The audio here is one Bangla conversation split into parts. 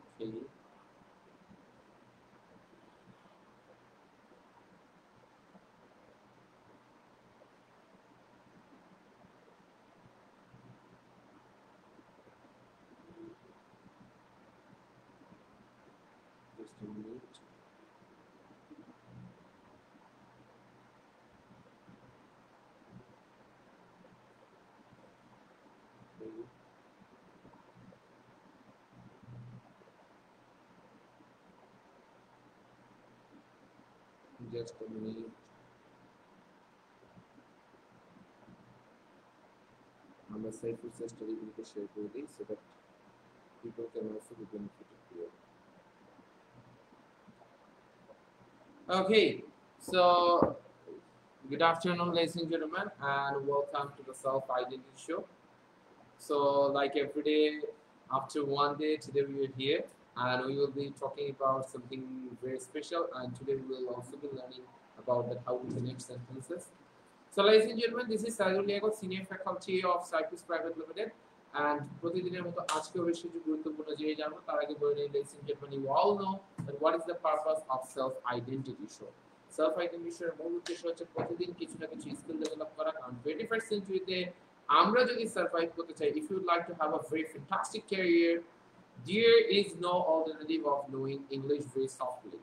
Okay. Just a minute. Okay. Just a minute. আমরা সাইড রিসার্চ স্টাডিগুলোকে শেয়ার করে দিই so that people can also be benefited here. Okay, so good afternoon, ladies and gentlemen, and welcome to the Self Identity Show. So, like every day, after one day, today we are here, and we will be talking about something very special. And today we will also be learning about how to connect sentences. So, ladies and gentlemen, this is Sajul Liago, Senior Faculty of Cyprus Private Limited. And প্রতিদিনের মতো আজকেও বেশ কিছু গুরুত্বপূর্ণ জিনিস জানবো তার আগে বলে নিই ladies and gentlemen, you all know that what is the purpose of self identity show. Self identity show এর মূল উদ্দেশ্য হচ্ছে প্রতিদিন কিছু না কিছু স্কিল ডেভেলপ করা, কারণ 21st সেঞ্চুরিতে আমরা যদি সার্ভাইভ করতে চাই, if you would like to have a very fantastic career, there is no alternative of knowing English very softly.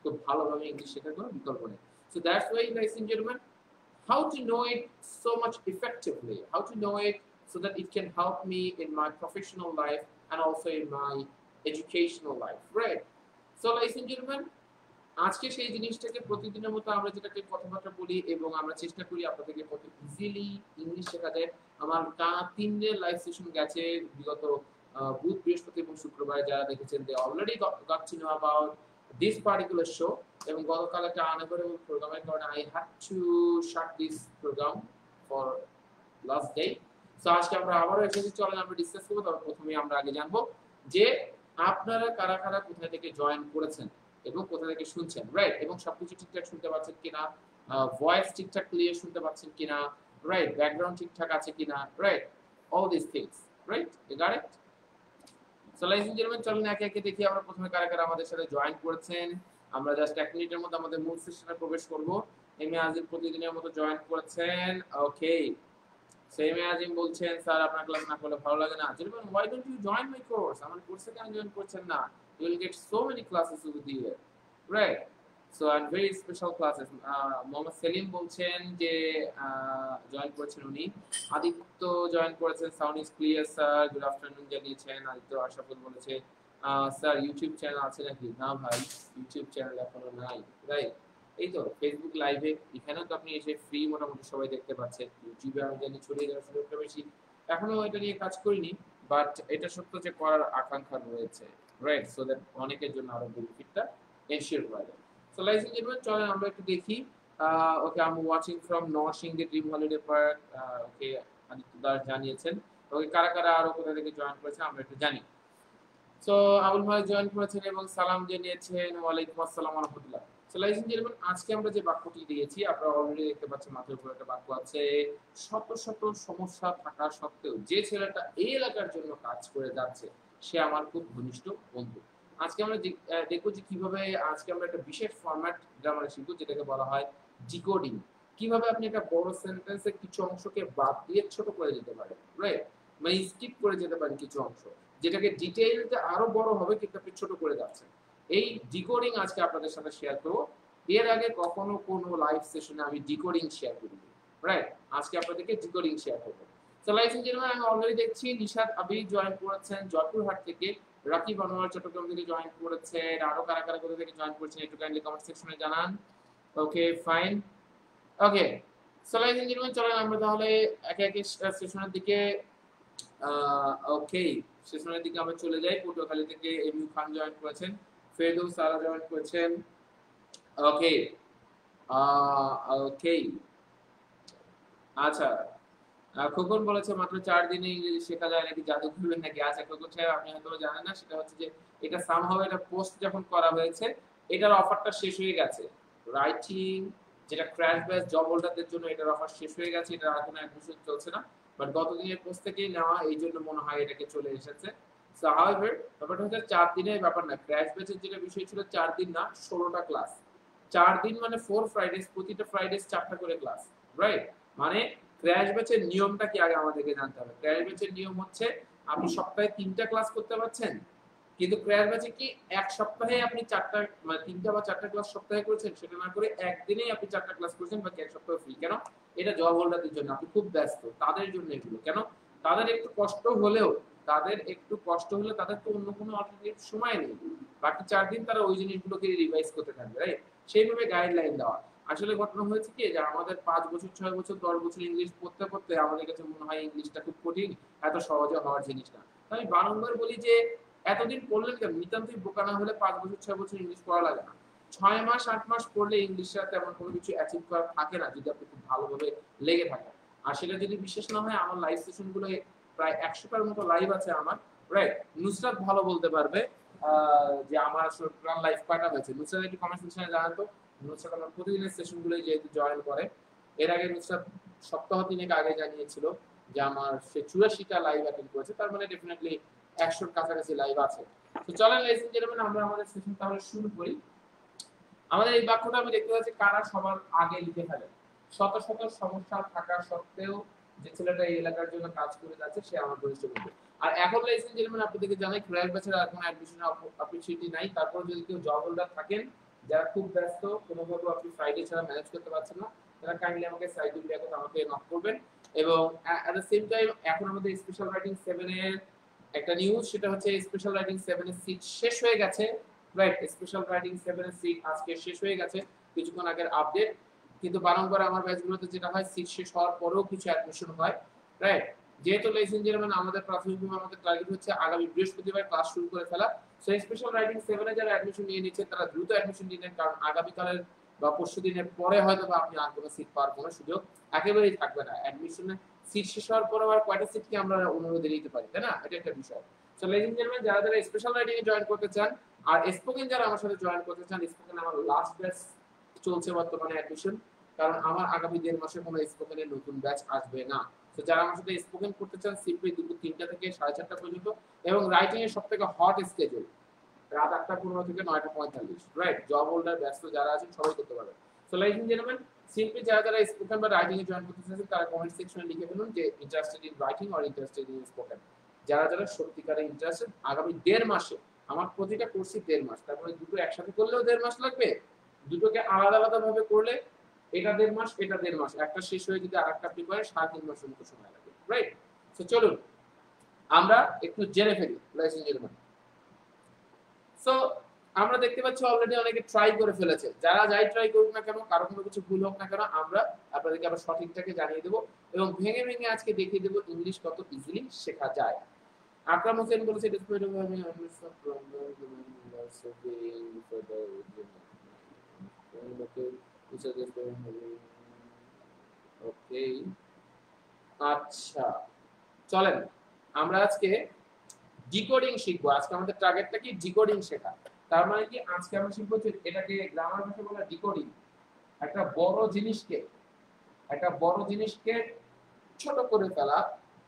খুব ভালোভাবে ইংলিশ শেখার কোনো বিকল্প নেই. So that's why, ladies and gentlemen, how to know it so much effectively, how to know it so that it can help me in my professional life and also in my educational life, right? So, ladies and gentlemen, আজকে সেই জিনিসটাকে প্রতিদিনের মতো আমরা যেটাকে কথাবার্তা বলি এবং আমরা চেষ্টা করি আপনাদেরকে কত ইজিলি ইংলিশ শেখা যায়। আমার টানা 3 দিনের লাইভ সেশন গেছে বিগত বুধ, বৃহস্পতি এবং শুক্রবারে, যারা দেখেছেন they already got to know about this particular show. এবং গতকাল একটা unavailable প্রোগ্রামের কারণে I had to shut this program for last day. So আজকে আমরা আবারও এসেছি, চলেন আমরা ডিসকাস করব। তবে প্রথমে আমরা আগে জানবো যে আপনারা কারা কারা কোথা থেকে জয়েন করেছেন এবং কোথা থেকে শুনছেন, রাইট? এবং সবকিছু ঠিকঠাক শুনতে পাচ্ছেন কিনা, ভয়েস ঠিকঠাক ক্লিয়ার শুনতে পাচ্ছেন কিনা, রাইট? ব্যাকগ্রাউন্ড ঠিকঠাক আছে কিনা, right? All this things, right? You got it? So ladies and gentlemen, চলুন একে একে দেখি আমরা প্রথমে কারা কারা আমাদের সাথে জয়েন করেছেন। আমরা জাস্ট 1 মিনিটের মধ্যে আমাদের মূল সেশনে প্রবেশ করব। এমএ আজিম প্রতিদিনের মতো জয়েন করেছেন। ওকে, সেমে আজিম বলছেন স্যার আপনার ক্লাস না করলে ভালো লাগে না। gentlemen, why don't you join my course? আমার কোর্সে কেন জয়েন করছেন না? You will get so many classes over there, right? So and very special classes. Mohammad Selim বলছেন যে জয়েন করেছেন উনি। আদিত্য জয়েন করেছেন, sound is clear sir, good afternoon জানিয়েছেন। আদিত্য আশাফুল বলেছে স্যার ইউটিউব চ্যানেল আছে নাকি? না ভাই, ইউটিউব চ্যানেল এখনো নাই, রাইট? এই তো ফেসবুক লাইভে, এখানেও তো আপনি এসে ফ্রি মোটামুটি সবাই দেখতে পাচ্ছেন। ইউটিউবে আমি জানি ছড়িয়ে যাওয়ার সুযোগটা বেশি, এখনো এটা নিয়ে কাজ করিনি, বাট এটা সত্য যে করার আকাঙ্ক্ষা রয়েছে, রাইট? সো দ্যাট অনেকের জন্য আরো বেনিফিটটা এনশিওর করা যায়। সো লাইস এন্ড জেন্টলম্যান, চলেন আমরা একটু দেখি। Okay, I am watching from Narsingdi dream holiday park. Okay, Aditya Das জানিয়েছেন। ওকে, কারা কারা আরো কোথা থেকে জয়েন করেছে আমরা একটু জানি। সো আবুল ভাই জয়েন করেছেন এবং সালাম জানিয়েছেন। ওয়ালাইকুম আসসালাম ওয়া রাহমাতুল্লাহ। সো লাইস এন্ড জেন্টলম্যান, আজকে আমরা যে বাক্যটি দিয়েছি আপনারা অলরেডি দেখতে পাচ্ছেন, মাথার উপরে একটা বাক্য আছে। শত শত সমস্যা থাকা সত্ত্বেও যে ছেলেটা এই এলাকার জন্য কাজ করে যাচ্ছে সে আমার খুব ঘনিষ্ঠ বন্ধু। আজকে আমরা দেখবো যে কিভাবে আজকে আমরা একটা বিশেষ ফরম্যাট গ্রামারে শিখবো, যেটাকে বলা হয় ডিকোডিং। কিভাবে আপনি একটা বড় সেন্টেন্সের কিছু অংশকে বাদ দিয়ে ছোট করে যেতে পারেন, রাইট? মানে স্কিপ করে যেতে পারেন কিছু অংশ, যেটাকে ডিটেইলতে আরো বড় হবে কিন্তু আপনি ছোট করে যাচ্ছেন। এই ডিকোডিং আজকে আপনাদের সাথে শেয়ার করব। এর আগে কখনো কোনো লাইভ সেশনে আমি ডিকোডিং শেয়ার করিনি, রাইট? আজকে আপনাদেরকে ডিকোডিং শেয়ার করব। সো লাইভ ইঞ্জিনিয়ার, আমি অলরেডি দেখছি নিশাত আবির জয়েন করেছেন জয়পুরহাট থেকে, রাকিব আনোয়ার চট্টগ্রাম থেকে জয়েন করেছেন। আরো কারা কারা কোথা থেকে জয়েন করেছেন একটু কাইন্ডলি কমেন্ট সেকশনে জানান। ওকে, ফাইন। ওকে, সো লাইভ ইঞ্জিনিয়ার, চলেন আমরা তাহলে একে একে সেশনের দিকে ওকে সেশনের দিকে আমরা চলে যাই। পটুয়াখালী থেকে এমইউ খান জয়েন করেছেন, ফেরদৌস সারা জয়েন করেছেন। ওকে, ওকে, আচ্ছা। খোকন বলেছে মাত্র 4 দিনে ইংরেজি শেখা যায় নাকি, জাদু করবেন নাকি? আচ্ছা খোকন সাহেব, আপনি হয়তো জানেন না, সেটা হচ্ছে যে এটা সামহাউ এটা পোস্ট যখন করা হয়েছে এটার অফারটা শেষ হয়ে গেছে। রাইটিং যেটা ক্র্যাশ ব্যাচ জব হোল্ডারদের জন্য এটার অফার শেষ হয়ে গেছে, এটা আর কোনো অ্যাডমিশন চলছে না, বাট গত দিনের পোস্ট থেকেই নেওয়া, এই জন্য মনে হয় এটাকে চলে এসেছে। সো হাউএভার ব্যাপারটা হচ্ছে 4 দিনের ব্যাপার না, ক্র্যাশ ব্যাচের যেটা বিষয় ছিল 4 দিন না 16টা ক্লাস। 4 দিন মানে 4 ফ্রাইডেজ, প্রতিটা ফ্রাইডেজ 4টা করে ক্লাস, রাইট? মানে ক্র্যাশ ব্যাচের নিয়মটা কি আগে আমাদেরকে জানতে হবে। ক্র্যাশ ব্যাচের নিয়ম হচ্ছে আপনি সপ্তাহে 3টা ক্লাস করতে পারছেন, কিন্তু ক্র্যাশ ব্যাচে কি এক সপ্তাহে আপনি 4টা মানে 3টা বা 4টা ক্লাস সপ্তাহে করেছেন, সেটা না করে একদিনেই আপনি 4টা ক্লাস করেছেন, বাকি এক সপ্তাহ ফ্রি। কেন? এটা জব হোল্ডারদের জন্য, আপনি খুব ব্যস্ত তাদের জন্য এগুলো। কেন? তাদের একটু কষ্ট হলেও তাদের তো অন্য কোনো অল্টারনেটিভ সময় নেই। বাকি 4 দিন তারা ওই জিনিসগুলোকে রিভাইজ করতে থাকবে, রাইট? সেইভাবে গাইডলাইন দেওয়া। আসলে ঘটনা হয়েছে কি যে আমাদের 5 বছর 6 বছর 10 বছর ইংলিশ পড়তে পড়তে আমাদের কাছে মনে হয় ইংলিশটা খুব কঠিন, এত সহজে হওয়ার জিনিস না। আমি বারংবার বলি যে এতদিন পড়লেন কেন? নিতান্তই বোকা না হলে 5 বছর 6 বছর ইংলিশ পড়া লাগে না। 6 মাস 8 মাস পড়লে ইংলিশটা তেমন কোনো কিছু অ্যাচিভ করা থাকে না, যদি আপনি খুব ভালোভাবে লেগে থাকেন। আর সেটা যদি বিশ্বাস না হয়, আমার লাইভ সেশনগুলো প্রায় 100টার মতো লাইভ আছে আমার, রাইট? নুসরাত ভালো বলতে পারবে যে আমার আসলে টোটাল লাইভ কয়টা হয়েছে। নুসরাত একটু কমেন্ট সেকশনে জানান তো। নুসরাত আমার প্রতিদিনের সেশনগুলোই যেহেতু জয়েন করে, এর আগে নুসরাত সপ্তাহ 3 আগে জানিয়েছিল যে আমার সে 84টা লাইভ অ্যাটেন্ড করেছে, তার মানে ডেফিনেটলি 100 কাছাকাছি লাইভ আছে। তো চলেন ladies and gentlemen, আমরা আমাদের সেশন তাহলে শুরু করি। আমাদের এই বাক্যটা আমি দেখতে পাচ্ছি কারা সবার আগে লিখে ফেলে। শত শত সমস্যা থাকা সত্ত্বেও যে ছেলেটা এই এলাকার জন্য কাজ করে যাচ্ছে সে আমার ঘনিষ্ঠ বন্ধু। আর এখন ladies and gentlemen, আপনাদেরকে জানাই ক্র্যাশ ব্যাচের আর কোনো অ্যাডমিশন অপরচুনিটি নাই। তারপর যদি কেউ জব হোল্ডার থাকেন যারা খুব ব্যস্ত, কোনোভাবে আপনি ফ্রাইডে ছাড়া ম্যানেজ করতে পারছেন না, তারা কাইন্ডলি আমাকে সাইডে ভিডিও করে আমাকে নক করবেন। এবং এট দ্য সেম টাইম এখন আমাদের স্পেশাল রাইটিং 7 এর একটা নিউজ, সেটা হচ্ছে স্পেশাল রাইটিং 7 এর সিট শেষ হয়ে গেছে, রাইট? স্পেশাল রাইটিং 7 এর সিট আজকে শেষ হয়ে গেছে, কিছুক্ষণ আগের আপডেট। কিন্তু বারংবার আমার ব্যাচগুলোতে যেটা হয়, সিট শেষ হওয়ার পরেও কিছু অ্যাডমিশন হয়, রাইট? যেহেতু ladies and gentlemen আমাদের প্রাথমিকভাবে আমাদের টার্গেট হচ্ছে আগামী বৃহস্পতিবার ক্লাস শুরু করে ফেলা। সো স্পেশাল রাইটিং 7 এ যারা অ্যাডমিশন নিয়ে নিচ্ছে তারা দ্রুত অ্যাডমিশন নিয়ে নেন, কারণ আগামীকালের বা পরশুদিনের পরে হয়তো বা আপনি আর কোনো সিট পাওয়ার কোনো সুযোগ একেবারেই থাকবে না। অ্যাডমিশনে সিট শেষ হওয়ার পর আবার কয়টা সিটকে আমরা অনুরোধে নিতে পারি, তাই না? এটা একটা বিষয়। সো ladies and gentlemen, যারা যারা স্পেশাল রাইটিং এ জয়েন করতে চান আর স্পোকেন যারা আমার সাথে জয়েন করতে চান, স্পোকেন আমার লাস্ট ব্যাচ চলছে বর্তমানে অ্যাডমিশন, কারণ আমার আগামী 1.5 মাসে কোনো স্পোকেনের নতুন ব্যাচ আসবে না। তো যারা আমার সাথে স্পোকেন করতে চান, সিম্পলি দুপুর 3টা থেকে 4:30 পর্যন্ত, এবং রাইটিং এর সবথেকে হট স্কেজুল রাত 8:15 থেকে 9:45, রাইট? জব হোল্ডার ব্যস্ত যারা আছেন সবাই করতে পারবেন। So ladies and gentlemen, simply যারা যারা স্পোকেন বা রাইটিং এ জয়েন করতে চাচ্ছেন তারা কমেন্ট সেকশনে লিখে ফেলুন যে interested in writing or interested in spoken. যারা যারা সত্যিকারে ইন্টারেস্টেড, আগামী 1.5 মাসে আমার প্রতিটা কোর্সই 1.5 মাস, তারপরে দুটো একসাথে করলেও 1.5 মাস লাগবে, দুটোকে আলাদা আলাদা ভাবে করলে এটা 1.5 মাস, এটা 1.5 মাস, একটা শেষ হয়ে যদি আরেকটা আপনি করেন 3.5 মাসের মতো সময় লাগবে, রাইট? সো চলুন আমরা একটু জেনে ফেলি ladies and gentlemen। সো আমরা দেখতে পাচ্ছি অলরেডি অনেকে ট্রাই করে ফেলেছে। যারা যাই ট্রাই করুক না কেন, কারো কোনো কিছু ভুল হোক না কেন, আমরা আপনাদেরকে আবার সঠিকটাকে জানিয়ে দেব এবং ভেঙে ভেঙে আজকে দেখিয়ে দেব ইংলিশ কত ইজিলি শেখা যায়। আকরাম হোসেন বলেছে ডিসপ্লে ওকে, আচ্ছা চলেন আমরা আজকে ডিকোডিং শিখবো। আজকে আমাদের টার্গেটটা কি? ডিকোডিং শেখা। তার মানে কি আজকে আমরা শিখবো যে এটাকে গ্রামার ভাষায় বলা ডিকোডিং। একটা বড় জিনিসকে ছোট করে ফেলা,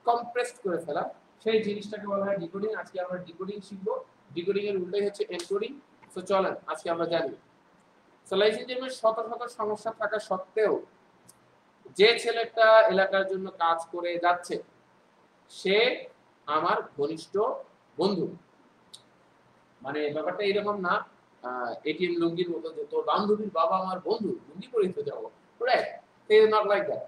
কম্প্রেসড করে ফেলা, সেই জিনিসটাকে বলা হয় ডিকোডিং। আজকে আমরা ডিকোডিং শিখবো। ডিকোডিং এর উল্টাই হচ্ছে এনকোডিং। সো চলেন আজকে আমরা জানি। সো লাইফ ইঞ্জিনিয়ারিং শত শত সমস্যা থাকা সত্ত্বেও যে ছেলেটা এলাকার জন্য কাজ করে যাচ্ছে সে আমার ঘনিষ্ঠ বন্ধু। মানে ব্যাপারটা এরকম না এটিএম লুঙ্গির মতো যে তোর বান্ধবীর বাবা আমার বন্ধু, লুঙ্গি পরিয়ে তো যাবো, right? Say not like that.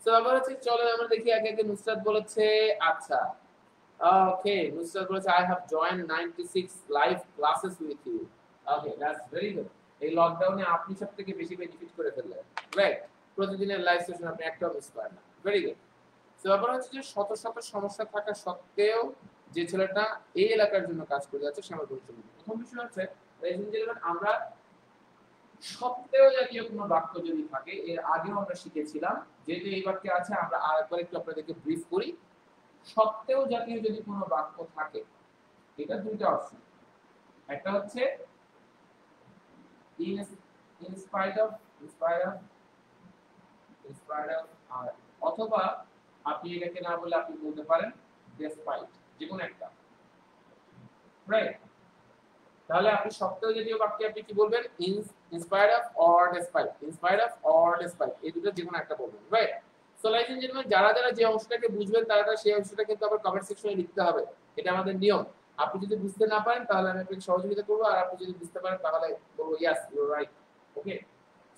So আবার হচ্ছে চলে আমরা দেখি আগে আগে নুসরাত বলেছে, আচ্ছা ওকে, নুসরাত বলেছে I have join 96 live classes with you. Okay, that's very good. এই লকডাউনে আপনি সবথেকে বেশি বেনিফিট করে ফেললেন, রাইট? প্রতিদিনের লাইভ সেশন আপনি একটাও মিস করেন না, ভেরি গুড। তো ব্যাপার হচ্ছে যে শত শত সমস্যা থাকা সত্ত্বেও যে ছেলেটা এই এলাকার জন্য কাজ করে যাচ্ছে সে আমার পরিচয়। প্রথম বিষয় হচ্ছে আমরা সত্ত্বেও জাতীয় কোনো বাক্য যদি থাকে, এর আগেও আমরা শিখেছিলাম, যেহেতু এই বাক্যে আছে আমরা আরেকবার একটু আপনাদেরকে ব্রিফ করি। সত্ত্বেও জাতীয় যদি কোনো বাক্য থাকে, এটা দুইটা অপশন। একটা হচ্ছে ইন স্পাইট অফ, আর অথবা আপনি এটাকে না বলে আপনি বলতে পারেন ডেসপাইট, যে কোনো একটা। রাইট? তাহলে আপনি সত্ত্বেও জাতীয় বাক্যে আপনি কি বলবেন? In spite of or despite, in spite of or despite, এই দুটো যে কোনো একটা বলবেন, right? So like in gentleman, যারা যারা যে অংশটাকে বুঝবেন তারা সেই অংশটা কিন্তু আবার কমেন্ট সেকশনে লিখতে হবে, এটা আমাদের নিয়ম। আপনি যদি বুঝতে না পারেন তাহলে আমি আপনাকে সহযোগিতা করবো, আর আপনি যদি বুঝতে পারেন তাহলে বলবো yes you are right. Okay,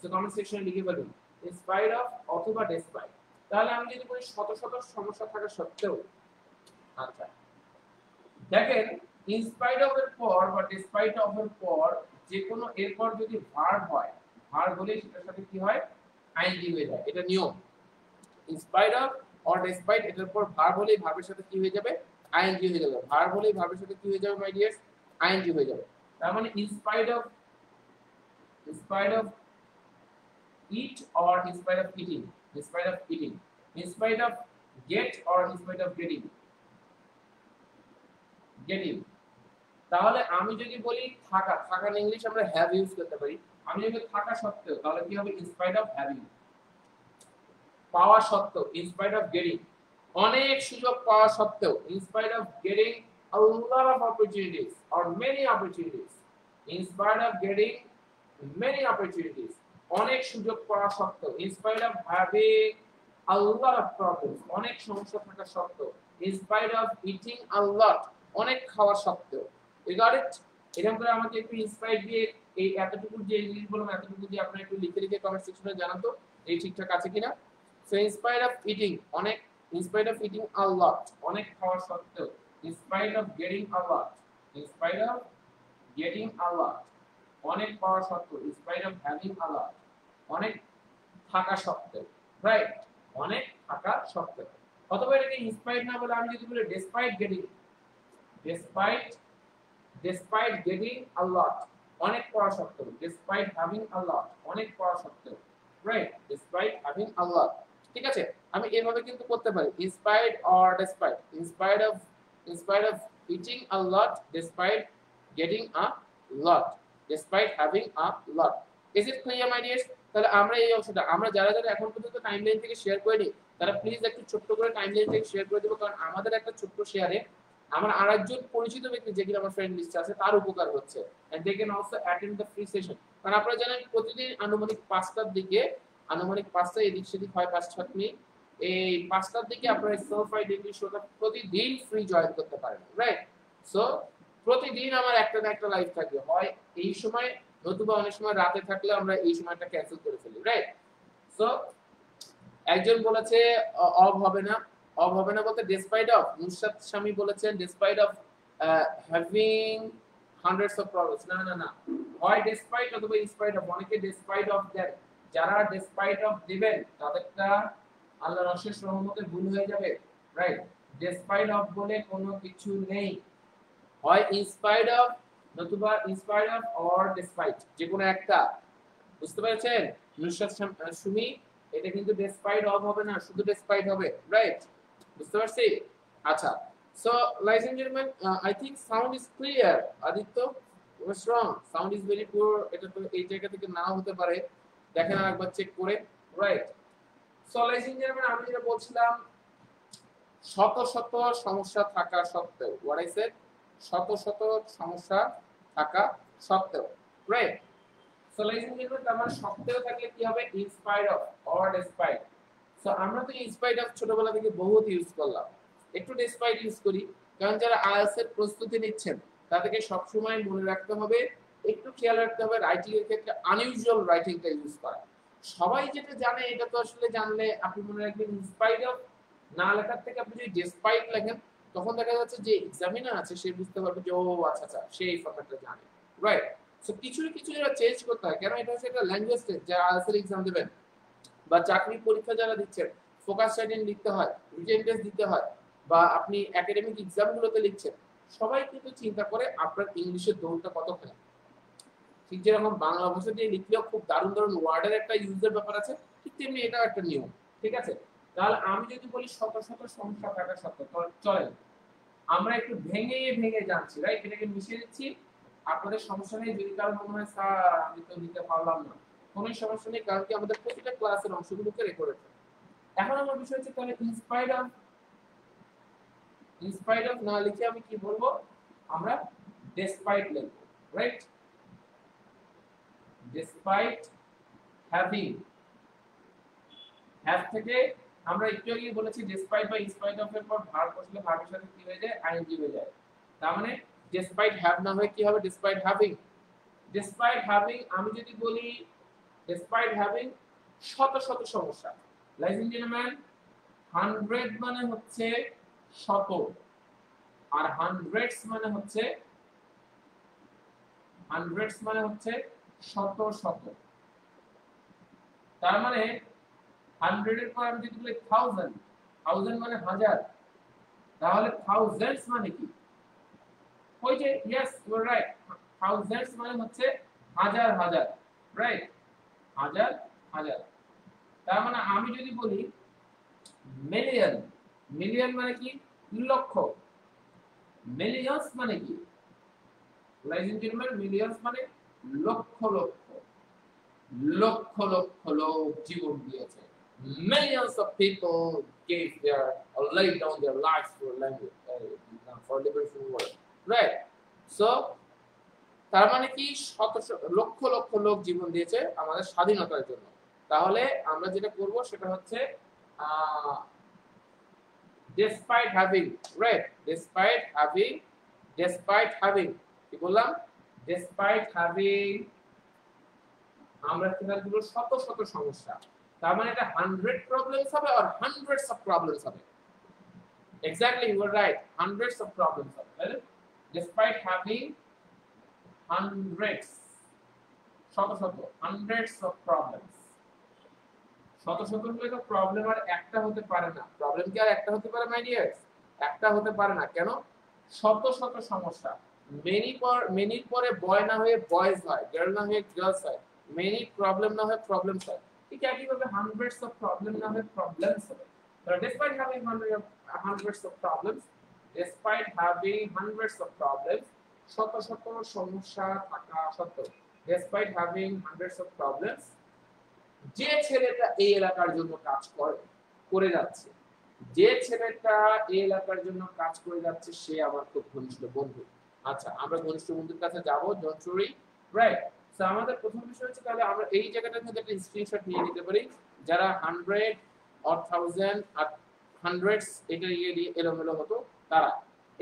so comment সেকশনে লিখে ফেলুন ইন স্পাইট অফ অথবা ডেসপাইট। তাহলে আমি যদি বলি শত শত সমস্যা থাকা সত্ত্বেও, আচ্ছা দেখেন, ইন স্পাইট অফ এর পর বা ডিসপাইট অফ এর পর যে কোনো এরপর যদি ভার্ব হয়, ভার্ব হলে সেটার সাথে কি হয়? আইএনজি হয়ে যায়, এটা নিয়ম। In spite of or despite এটার পর ভার্ব হলে ভার্বের সাথে কি হয়ে যাবে? আইএনজি হয়ে যাবে। ভার্ব হলে ভার্বের সাথে কি হয়ে যাবে মাই ডিয়ার্স? আইএনজি হয়ে যাবে। তার মানে in spite of it or in spite of eating, in spite of eating, in spite of get or in spite of getting, getting. তাহলে আমি যদি বলি থাকা, থাকার ইংলিশ আমরা হ্যাভ ইউজ করতে পারি। আমি যদি থাকা সত্ত্বেও, তাহলে কি হবে? In spite of having. পাওয়া সত্ত্বেও, ইন স্পাইট অফ গেটিং, অনেক সুযোগ পাওয়া সত্ত্বেও, in spite of getting a lot of opportunities or many opportunities, in spite of getting many opportunities, অনেক সুযোগ পাওয়া সত্ত্বেও, in spite of having a lot of problems, অনেক সমস্যা থাকা সত্ত্বেও, in spite of eating a lot, অনেক খাওয়া সত্ত্বেও। You got it? এরকম করে আমাকে একটু ইন্সপায়ার দিয়ে এই এতটুকু যে ইংলিশ বললাম এতটুকু দিয়ে আপনারা একটু লিখে লিখে কমেন্ট সেকশনে জানান তো এই ঠিকঠাক আছে কিনা। So in spite of eating, অনেক, in spite of eating a lot, অনেক খাওয়া সত্ত্বেও, in spite of getting a lot, in spite of getting a lot, অনেক পাওয়া সত্ত্বেও, in spite of having a lot, অনেক থাকা সত্ত্বেও, রাইট? অনেক থাকা সত্ত্বেও। অথবা এটাকে in spite না বলে আমি যদি বলি despite getting, despite despite getting a lot, অনেক পাওয়া সত্ত্বেও, despite having a lot, অনেক পাওয়া সত্ত্বেও, right? despite having a lot, ঠিক আছে? আমি এভাবে কিন্তু করতে পারি in spite or despite, in spite of eating a lot, despite getting a lot, despite having a lot. Is it clear my dears? তাহলে আমরা এই অংশটা আমরা যারা যারা এখন পর্যন্ত টাইমলাইন থেকে শেয়ার করিনি তারা প্লিজ একটু ছোট্ট করে টাইমলাইন থেকে শেয়ার করে দেবো, কারণ আমাদের একটা ছোট্ট শেয়ারে আমার আরেকজন পরিচিত ব্যক্তি যে কিনা আমার ফ্রেন্ড লিস্টে আছে তার উপকার হচ্ছে, and they can also attend the free session. কারণ আপনারা জানেন প্রতিদিন আনুমানিক 5টার দিকে, আনুমানিক 5টা এদিক সেদিক হয় 5-6 মিনিট, এই 5টার দিকে আপনারা সেলফ আইডেন্টি শোটা প্রতিদিন ফ্রি জয়েন করতে পারেন, রাইট? সো প্রতিদিন আমার একটা না একটা লাইভ থাকবে, হয় এই সময় নতুবা অনেক সময় রাতে থাকলে আমরা এই সময়টা ক্যান্সেল করে ফেলি, রাইট? সো একজন বলেছে অফ হবে না, অফ হবে না বলতে ডেসপাইট অফ, নুসরাত শামী বলেছেন despite of having hundreds of problems, না না না, হয় ডেসপাইট অথবা ইনস্পাইট অফ, অনেকে ডেসপাইট অফ দেন, যারা ডেসপাইট অফ দিবেন তাদেরটা আল্লাহর অশেষ রহমতে ভুল হয়ে যাবে, রাইট? ডেসপাইট অফ বলে কোনো কিছু নেই, হয় ইনস্পাইট অফ নতুবা ইনস্পাইট অফ অর ডেসপাইট, যে কোনো একটা, বুঝতে পেরেছেন নুসরাত সুমি? এটা কিন্তু ডেসপাইট অফ হবে না, শুধু ডেসপাইট হবে, রাইট? বুঝতে পারছি? আচ্ছা, so ladies and gentlemen, I think sound is clear. Aditya, what's wrong? Sound is very poor. এটা তো এই জায়গা থেকে নাও হতে পারে, দেখেন আরেকবার চেক করে, right? So ladies and gentlemen, আমি যেটা বলছিলাম শত শত সমস্যা থাকা সত্ত্বেও, what I said, শত শত সমস্যা থাকা সত্ত্বেও, right? So ladies and gentlemen, আমার সত্ত্বেও থাকলে কি হবে? in spite of or despite. So আমরা তো in spite of ছোটবেলা থেকে বহুত ইউজ করলাম, একটু despite ইউজ করি, কারণ যারা আইএলটিএস এর প্রস্তুতি নিচ্ছেন তাদেরকে সব সময় মনে রাখতে হবে, একটু খেয়াল রাখতে হবে রাইটিং এর ক্ষেত্রে আনইউজুয়াল রাইটিংটা ইউজ করা। সবাই যেটা জানে এটা তো আসলে জানলে আপনি মনে রাখবেন in spite of না লেখার থেকে আপনি যদি despite লেখেন তখন দেখা যাচ্ছে যে এক্সামিনার আছে সে বুঝতে পারবে যে ও আচ্ছা আচ্ছা সে এই ফরম্যাটটা জানে, রাইট? সো কিছু কিছু যারা চেঞ্জ করতে হয়, কেন এটা হচ্ছে একটা ল্যাঙ্গুয়েজ টেস্ট, যারা আইএলটিএস এক্সাম দেবেন বা চাকরি পরীক্ষা যারা দিচ্ছেন ফোকাস রাইটিং লিখতে হয়, রিটেন টেস্ট দিতে হয়, বা আপনি একাডেমিক এক্সামগুলোতে লিখছেন, সবাই কিন্তু চিন্তা করে আপনার ইংলিশের দৌড়টা কতখানি। ঠিক যেরকম বাংলা ভাষা দিয়ে লিখলেও খুব দারুণ দারুণ ওয়ার্ডের একটা ইউজের ব্যাপার আছে, ঠিক তেমনি এটাও একটা নিয়ম, ঠিক আছে? তাহলে আমি যদি বলি শত শত সমস্যা থাকা সত্ত্বেও, চলেন আমরা একটু ভেঙে ভেঙে জানছি, রাইট? এটাকে মিশিয়ে দিচ্ছি, আপনাদের সমস্যা নেই। যদি কারো মনে হয় স্যার আমি তো নিতে পারলাম না, কোনো সমস্যা নেই, কারণ কি আমাদের প্রতিটা ক্লাসের অংশগুলোকে রেকর্ড আছে। এখন আমার বিষয় হচ্ছে তাহলে ইনস্পাইট অফ না লিখে আমি কি বলবো? আমরা despite লিখব, রাইট? despite having, have থেকে আমরা একটু আগে বলেছি despite বা in spite of এর পর ভার্ব বসলে ভার্বের সাথে কি হয়ে যায়, ing হয়ে যায়। তার মানে despite have না হয়ে কি হবে, despite having। despite having আমি যদি বলি despite having শত শত সমস্যা, ladies and gentlemen, 100 মানে হচ্ছে শত, আর hundreds মানে হচ্ছে শত শত। তার মানে 100 এর পর আমি যদি বলি থাউজেন্ড, থাউজেন্ড মানে হাজার, তাহলে থাউজেন্ডস মানে কি, ওই যে yes you are right, thousands মানে হচ্ছে হাজার হাজার, রাইট? হাজার হাজার। তার মানে আমি যদি বলি মিলিয়ন, মিলিয়ন মানে কি, লক্ষ। মিলিয়নস মানে কি, ladies and gentlemen, মিলিয়নস মানে লক্ষ লক্ষ, লক্ষ লক্ষ লোক জীবন দিয়েছে। Millions of people gave their or laid down their lives for language, for liberation world, right? So তার মানে কি, শত লক্ষ লক্ষ লোক জীবন দিয়েছে আমাদের স্বাধীনতার জন্য। তাহলে আমরা যেটা করব সেটা হচ্ছে despite having, right? despite having কি বললাম, despite having আমরা কিভাবে দিব, শত শত সমস্যা। তার মানে এটা 100 প্রবলেমস হবে আর hundreds of problems হবে। Exactly, you are right, hundreds of problems হবে। Well, despite having hundreds, শত শত, hundreds of problems। শত শত হলে তো প্রবলেম আর একটা হতে পারে না। প্রবলেম কি আর একটা হতে পারে মাই ডিয়ার্স? একটা হতে পারে না। কেন? শত শত সমস্যা। মেনির পরে বয় না হয়ে বয়েজ হয়, গার্ল না হয়ে গার্লস হয়, মেনি প্রবলেম না হয়ে প্রবলেমস হয়। ঠিক একইভাবে হান্ড্রেডস অফ প্রবলেম না হয়ে প্রবলেমস হবে। Despite having hundreds of problems, despite having hundreds of problems, শত শত সমস্যা থাকা সত্ত্বেও, despite having hundreds of problems, যে ছেলেটা এই এলাকার জন্য কাজ করে যাচ্ছে, যে ছেলেটা এই এলাকার জন্য কাজ করে যাচ্ছে সে আমার খুব ঘনিষ্ঠ বন্ধু। আচ্ছা, আমরা ঘনিষ্ঠ বন্ধুর কাছে যাব, ডোন্ট ওয়ারি, রাইট? সো আমাদের প্রথম বিষয় হচ্ছে, তাহলে আমরা এই জায়গাটা থেকে একটা স্ক্রিনশট নিয়ে নিতে পারি। যারা 100 অর 1000 আর হান্ড্রেডস এটা এলোমেলো হতো, তারা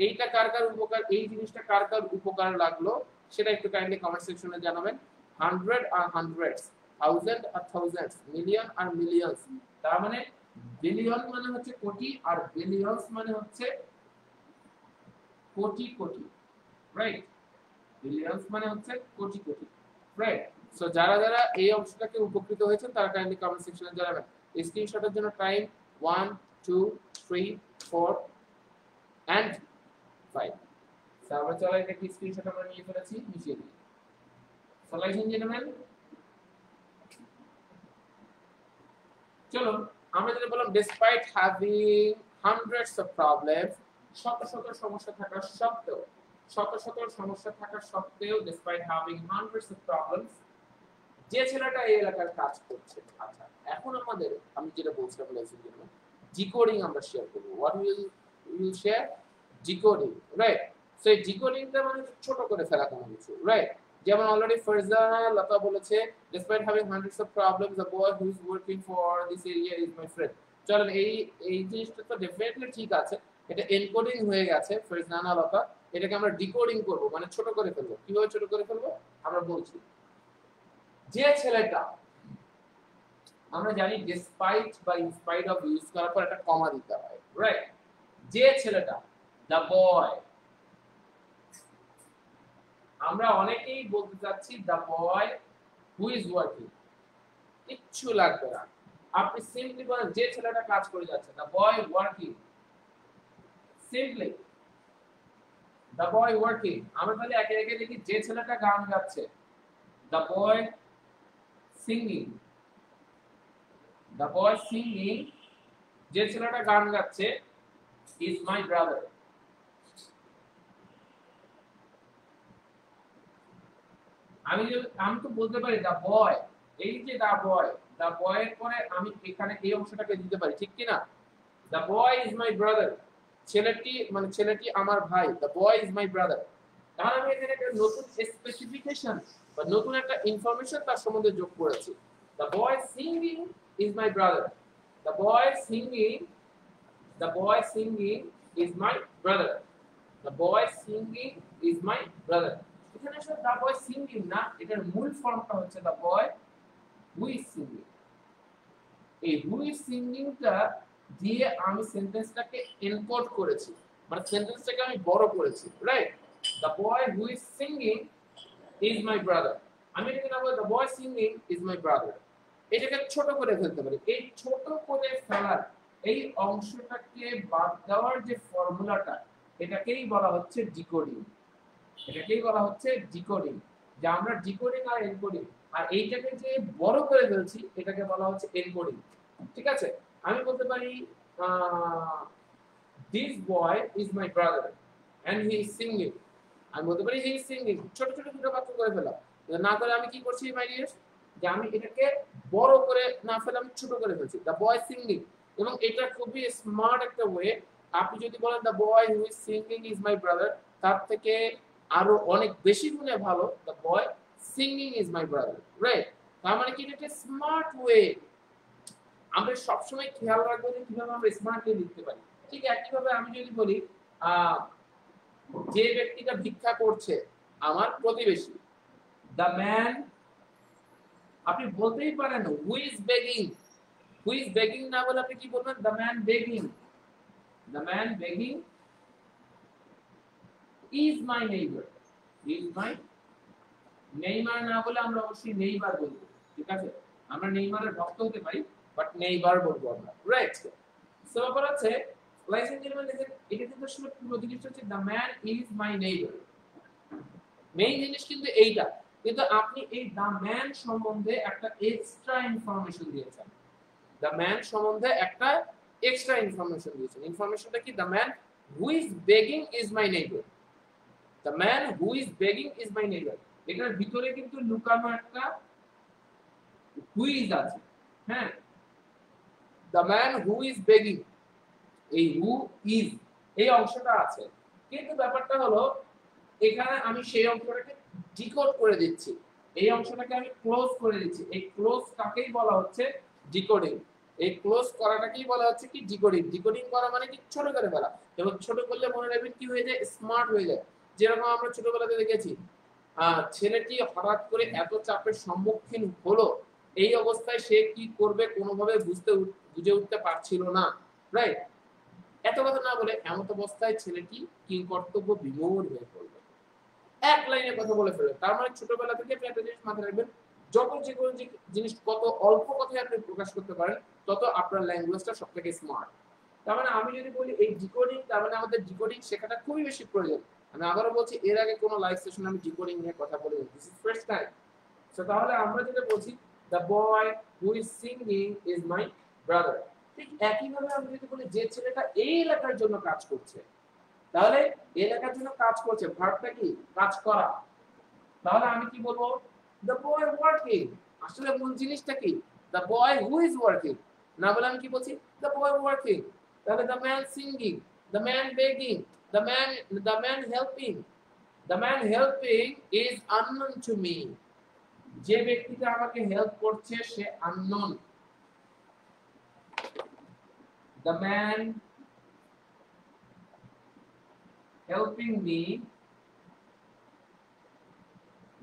এইটা কার কার উপকার, এই জিনিসটা কার কার উপকার লাগলো সেটা একটু কাইন্ডলি কমেন্ট সেকশনে জানাবেন। 100 আর হান্ড্রেডস, থাউজেন্ড আর থাউজেন্ডস, মিলিয়ন আর মিলিয়নস। তার মানে বিলিয়ন মানে হচ্ছে কোটি, আর বিলিয়নস মানে হচ্ছে কোটি কোটি, রাইট? বিলিয়নস মানে হচ্ছে কোটি কোটি, রাইট? সো যারা যারা এই অংশটাকে উপকৃত হয়েছেন তারা কাইন্ডলি কমেন্ট সেকশনে জানাবেন। এই স্ক্রিনশটের জন্য টাইম 1 2 3 4 and 5। সো আমরা চলো এটা কি স্ক্রিনশট আমরা নিয়ে ফেলেছি, মিশিয়ে দিই। সো ladies and gentlemen, চলো আমরা যেটা বললাম, despite having hundreds of problems, শত শত সমস্যা থাকা সত্ত্বেও, শত শত সমস্যা থাকা সত্ত্বেও, despite having hundreds of problems, যে ছেলেটা এই এলাকার কাজ করছে। আচ্ছা, এখন আমাদের, আমি যেটা বলছিলাম ডিকোডিং আমরা শেয়ার করব। What will share? Decoding, right? So এই ডিকোডিংটা মানে ছোট করে ফেলা কোনো কিছু, রাইট? যেমন অলরেডি ফারজানা লতা বলেছে, despite having hundreds of problems, the boy who is working for this area is my friend। চলেন এই জিনিসটা তো ডেফিনেটলি ঠিক আছে, এটা এনকোডিং হয়ে গেছে ফারজানা লতা, এটাকে আমরা ডিকোডিং করব, মানে ছোট করে ফেলবো। কিভাবে ছোট করে ফেলবো আমরা বলছি। যে ছেলেটা, আমরা জানি despite বা in spite of ইউজ করার পর একটা কমা দিতে হয়, রাইট? যে ছেলেটা, the boy, আমরা অনেকেই বলতে চাচ্ছি the boy who is working, কিচ্ছু লাগবে না, আপনি সিম্পলি বলেন যে ছেলেটা কাজ করে যাচ্ছে, the boy working, simply the boy working। আমরা তাহলে একে একে দেখি, যে ছেলেটা গান গাচ্ছে, the boy singing, the boy singing, যে ছেলেটা গান গাচ্ছে is my brother। আমি তো বলতে পারি the boy, এই যে the boy এর পরে আমি এখানে এই অংশটাকে দিতে পারি, ঠিক কি না? the boy is my brother, ছেলেটি মানে ছেলেটি আমার ভাই, the boy is my brother। তাহলে আমি এখানে একটা নতুন স্পেসিফিকেশন বা নতুন একটা ইনফরমেশন তার সম্বন্ধে যোগ করেছি। The boy singing is my brother. The boy singing, the boy singing is my brother. The boy singing is my brother. এখানে আসলে দ্য বয় সিঙ্গিং না, এটার মূল ফর্মটা হচ্ছে the boy who is singing. এই হু ইজ সিঙ্গিংটা দিয়ে আমি সেন্টেন্সটাকে এনকোড করেছি, মানে সেন্টেন্সটাকে আমি বড় করেছি, right? The boy who is singing is my brother. আমি এটাকে না বলে the boy singing is my brother, এটাকে ছোট করে ফেলতে পারি। এই ছোট করে ফেলার এই অংশটাকে বাদ দেওয়ার যে ফর্মুলাটা, এটাকেই বলা হচ্ছে ডিকোডিং। এটাকেই বলা হচ্ছে ডিকোডিং, যে আমরা ডিকোডিং আর এনকোডিং, আর এইটাকে যে বড় করে ফেলছি এটাকে বলা হচ্ছে এনকোডিং। ঠিক আছে? আমি বলতে পারি this boy is my brother and he is singing. আমি বলতে পারি হি ইজ সিঙ্গিং, ছোট ছোট দুটো বাক্য করে ফেলা। না করে আমি কি করছি মাই ডিয়ার, যে আমি এটাকে বড় করে না ফেলে আমি ছোট করে ফেলছি, দ্য বয় সিঙ্গিং। এবং এটা খুবই স্মার্ট একটা ওয়ে। আপনি যদি বলেন the boy who is singing is my brother, তার থেকে আরো অনেক বেশি গুণে ভালো the boy singing is my brother, right? তার মানে কি এটা স্মার্ট ওয়ে। আমরা সবসময় খেয়াল রাখবো যে কিভাবে আমরা স্মার্টলি লিখতে পারি। ঠিক একইভাবে আমি যদি বলি যে ব্যক্তিটা ভিক্ষা করছে আমার প্রতিবেশী, দ্য ম্যান, আপনি বলতেই পারেন who is begging. Who is begging না বলে আপনি কি বলবেন? The man begging. The man begging is my neighbour. Is my Neymar না বলে আমরা অবশ্যই নেইবার বলবো। ঠিক আছে? আমরা নেইমারের ভক্ত হতে পারি, বাট নেইবার বলবো আমরা, রাইট? সো ব্যাপার আছে লাইস এন্ড জেন্টলম্যান, দেখেন এটা কিন্তু আসলে পুরো জিনিসটা হচ্ছে the man is my neighbour. Main জিনিস কিন্তু এইটা, কিন্তু আপনি এই দ্য ম্যান সম্বন্ধে একটা এক্সট্রা ইনফরমেশন দিয়েছেন। দ্য ম্যান সম্বন্ধে একটা এক্সট্রা ইনফরমেশন দিয়েছেন। ইনফরমেশনটা কি? The man who is begging is my neighbour. The man who is begging is my neighbour. এটার ভিতরে কিন্তু লুকানো একটা হু ইজ আছে। হ্যাঁ, the man who is begging, এই হু ইজ এই অংশটা আছে, কিন্তু ব্যাপারটা হলো এখানে আমি সেই অংশটাকে ডিকোড করে দিচ্ছি, এই অংশটাকে আমি ক্লোজ করে দিচ্ছি। এই ক্লোজ কাকেই বলা হচ্ছে ডিকোডিং। এই ক্লোজ করাটাকেই বলা হচ্ছে কি ডিকোডিং। ডিকোডিং করা মানে কি? ছোট করে ফেলা। এবং ছোট করলে মনে রাখবেন কি হয়ে যায়? স্মার্ট হয়ে যায়। যেরকম আমরা ছোটবেলাতে দেখেছি ছেলেটি হঠাৎ করে এত চাপের সম্মুখীন হলো, এই অবস্থায় সে কি করবে কোনোভাবে বুঝে উঠতে পারছিল না, রাইট? এত কথা না বলে এমন অবস্থায় ছেলেটি কি কর্তব্য বিমূঢ় হয়ে পড়বে, এক লাইনে কথা বলে ফেলবে। তার মানে ছোটবেলা থেকে আপনি একটা জিনিস মাথায় রাখবেন, যত যে কোনো জিনিস কত অল্প কথায় আপনি প্রকাশ করতে পারেন, তত আপনার ল্যাঙ্গুয়েজটা সবথেকে স্মার্ট। তার মানে আমি যদি বলি এই ডিকোডিং, তার মানে আমাদের ডিকোডিং শেখাটা খুবই বেশি প্রয়োজন। আমি আবারও বলছি, এর আগে কোনো লাইভ সেশনে আমি ডিকোডিং নিয়ে কথা বলিনি, this is first time. So তাহলে আমরা যেটা বলছি, the boy who is singing is my brother. ঠিক একইভাবে আমি যদি বলি যে ছেলেটা এই এলাকার জন্য কাজ করছে, তাহলে এলাকার জন্য কাজ করছে, ভার্বটা কি? কাজ করা। তাহলে আমি কি বলবো? The boy working. আসলে মূল জিনিসটা কি? The boy who is working. না বলে আমি কি বলছি? The boy working. তাহলে the man singing, the man begging, the man helping. The man helping is unknown to me. যে ব্যক্তিটা আমাকে হেল্প করছে সে unknown. The man helping me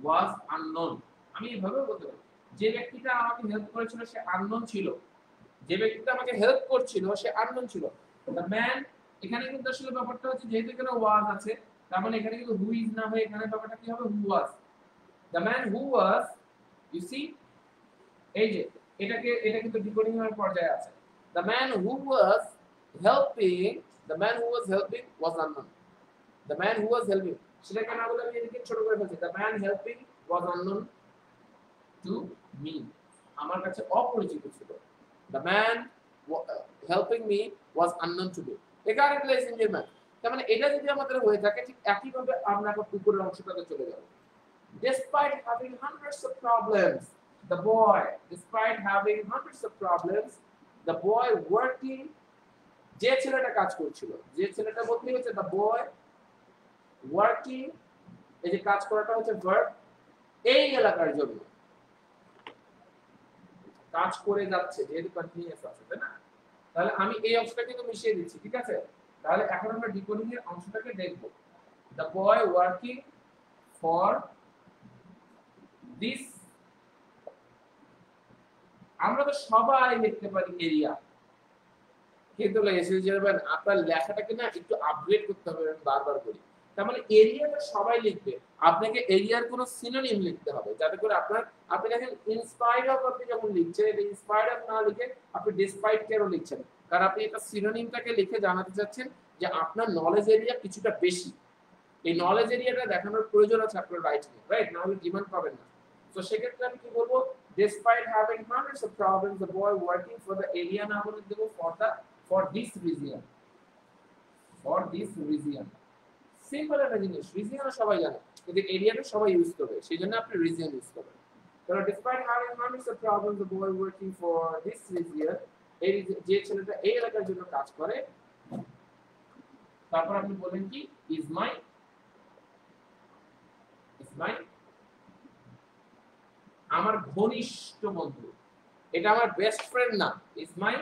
was unknown. আমি এইভাবে বলতে পারি, যে ব্যক্তিটা আমাকে হেল্প করেছিল সে আননোন ছিল। যে ব্যক্তিটা আমাকে হেল্প করছিল সে আননোন ছিল। দ্য ম্যান, এখানে কিন্তু আসলে ব্যাপারটা হচ্ছে যেহেতু এখানে ওয়াজ আছে, তার মানে এখানে কিন্তু হু ইজ না হয়ে এখানে ব্যাপারটা কি হবে? Who was. The man who was, you see, এই যে এটা কিন্তু ডিকোডিং এর পর্যায়ে আছে। The man who was helping, the man who was helping was unknown. The man who was helping, সেটাকে না বলে আমি এদিকে ছোট করে ফেলছি, the man helping was unknown to me, আমার কাছে অপরিচিত ছিল। The man helping me was unknown to me. এখানে প্লেস ইন জেরমান। তার মানে এটা যদি আমাদের হয়ে থাকে, ঠিক একই ভাবে আমরা এখন উপরের অংশটাতে চলে যাব। Despite having hundreds of problems, the boy, despite having hundreds of problems, the boy working, যে ছেলেটা কাজ করছিল, যে ছেলেটা বলতে হচ্ছে the boy working এই যে কাজ করাটা হচ্ছে ভার্ব, এই এলাকার জন্য কাজ করে যাচ্ছে, যেহেতু কন্টিনিউয়াস আছে, তাই না? তাহলে আমি এই অংশটা কিন্তু মিশিয়ে দিচ্ছি, ঠিক আছে? তাহলে এখন আমরা ডিকোডিং এর অংশটাকে দেখব। The boy working for this, আমরা তো সবাই লিখতে পারি এরিয়া, কিন্তু আপনার লেখাটাকে না একটু আপগ্রেড করতে হবে, আমি বারবার বলি। তার মানে এরিয়াটা সবাই লিখবে, আপনাকে এরিয়ার কোনো সিনোনিম লিখতে হবে, যাতে করে আপনি দেখেন ইনস্পায়ার্ড অফ, আপনি যখন লিখছেন এটা ইনস্পায়ার্ড অফ না লিখে আপনি ডিসপাইট কেন লিখছেন, কারণ আপনি এটা সিনোনিমটাকে লিখে জানাতে চাচ্ছেন যে আপনার নলেজ এরিয়া কিছুটা বেশি। এই নলেজ এরিয়াটা দেখানোর প্রয়োজন আছে আপনার রাইটিং, রাইট? না হলে ডিমান্ড পাবেন না। তো সেক্ষেত্রে আমি কি বলবো, despite having hundreds of problems the boy working for the area, না বলে দেব for this region, for this region। Simple একটা জিনিস, রিজিয়ন সবাই জানে, কিন্তু এরিয়াটা সবাই ইউজ করবে, সেজন্য আপনি রিজিয়ন ইউজ করবেন। তাহলে despite having hundreds of problems the boy working for this region, এই যে ছেলেটা এই এলাকার জন্য কাজ করে, তারপর আপনি বলেন কি is my আমার ঘনিষ্ঠ বন্ধু, এটা আমার বেস্ট ফ্রেন্ড না, ইজ মাই